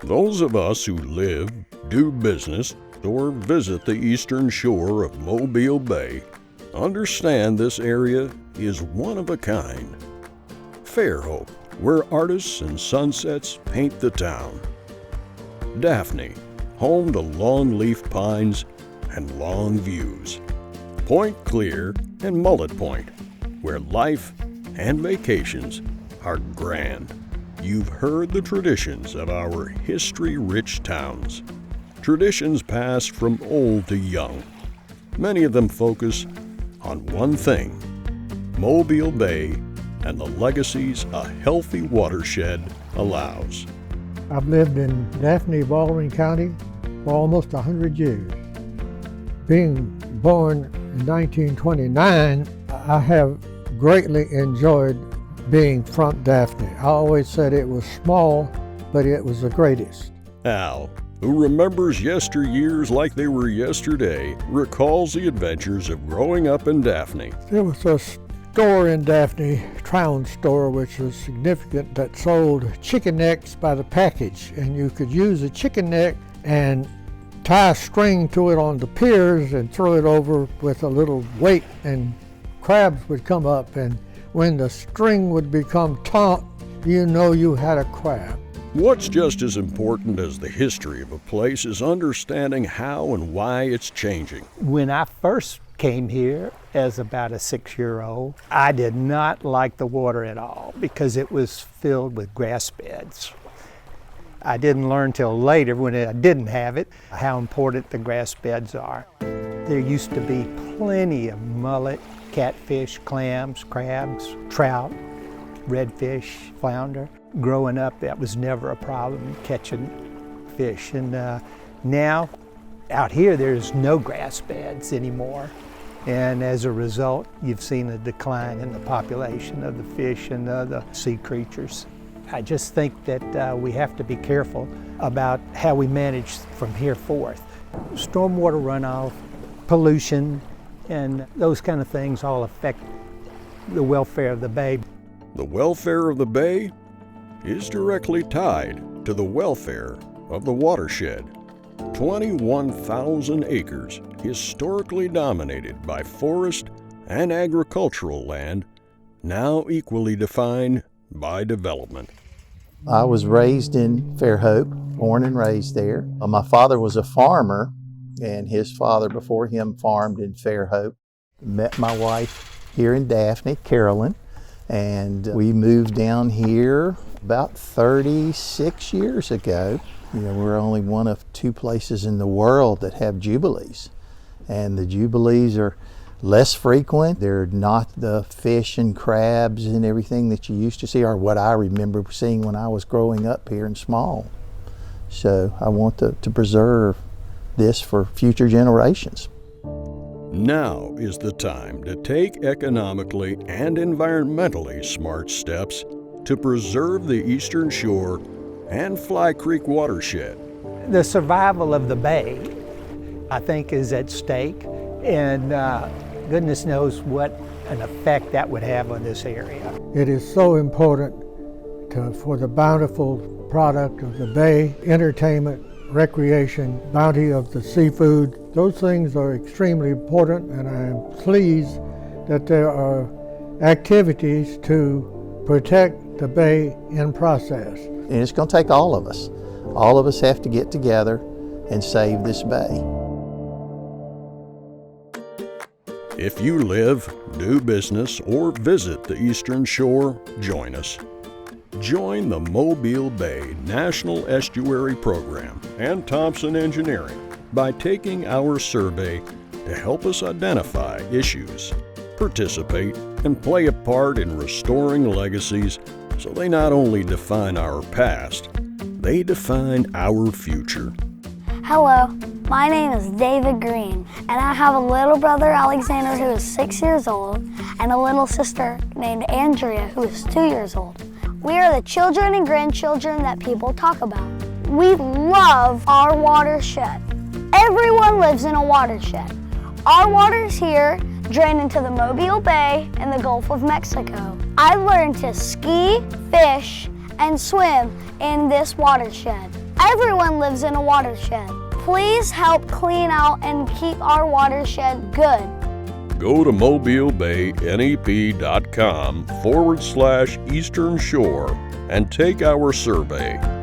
Those of us who live, do business, or visit the eastern shore of Mobile Bay understand this area is one of a kind. Fairhope, where artists and sunsets paint the town. Daphne, home to longleaf pines and long views. Point Clear and Mullet Point, where life and vacations are grand. You've heard the traditions of our history-rich towns. Traditions passed from old to young. Many of them focus on one thing: Mobile Bay and the legacies a healthy watershed allows. I've lived in Daphne, Baldwin County for almost 100 years. Being born in 1929, I have greatly enjoyed being from Daphne. I always said it was small, but it was the greatest. Al, who remembers yesteryears like they were yesterday, recalls the adventures of growing up in Daphne. There was a store in Daphne, Trown store, which was significant, that sold chicken necks by the package, and you could use a chicken neck and tie a string to it on the piers and throw it over with a little weight, and crabs would come up, and when the string would become taut, you know you had a crab. What's just as important as the history of a place is understanding how and why it's changing. When I first came here as about a 6-year-old, I did not like the water at all because it was filled with grass beds. I didn't learn till later, when I didn't have it, how important the grass beds are. There used to be plenty of mullet, catfish, clams, crabs, trout, redfish, flounder. Growing up, that was never a problem, catching fish. And now, out here, there's no grass beds anymore. And as a result, you've seen a decline in the population of the fish and the sea creatures. I just think that we have to be careful about how we manage from here forth. Stormwater runoff, pollution, and those kind of things all affect the welfare of the bay. The welfare of the bay is directly tied to the welfare of the watershed. 21,000 acres, historically dominated by forest and agricultural land, now equally defined by development. I was raised in Fairhope, born and raised there. My father was a farmer, and his father before him farmed in Fairhope. Met my wife here in Daphne, Carolyn, and we moved down here about 36 years ago. You know, we're only one of 2 places in the world that have jubilees, and the jubilees are less frequent. They're not the fish and crabs and everything that you used to see, or what I remember seeing when I was growing up here and small. So I want to preserve this for future generations. Now is the time to take economically and environmentally smart steps to preserve the Eastern Shore and Fly Creek watershed. The survival of the bay, I think, is at stake, and goodness knows what an effect that would have on this area. It is so important for the bountiful product of the bay, entertainment, recreation, bounty of the seafood. Those things are extremely important, and I am pleased that there are activities to protect the bay in process. And it's going to take all of us. All of us have to get together and save this bay. If you live, do business, or visit the Eastern Shore, join us. Join the Mobile Bay National Estuary Program and Thompson Engineering by taking our survey to help us identify issues, participate, and play a part in restoring legacies so they not only define our past, they define our future. Hello, my name is David Green, and I have a little brother, Alexander, who is 6 years old, and a little sister named Andrea, who is 2 years old. We are the children and grandchildren that people talk about. We love our watershed. Everyone lives in a watershed. Our waters here drain into the Mobile Bay and the Gulf of Mexico. I learned to ski, fish, and swim in this watershed. Everyone lives in a watershed. Please help clean out and keep our watershed good. Go to mobilebaynep.com/Eastern Shore and take our survey.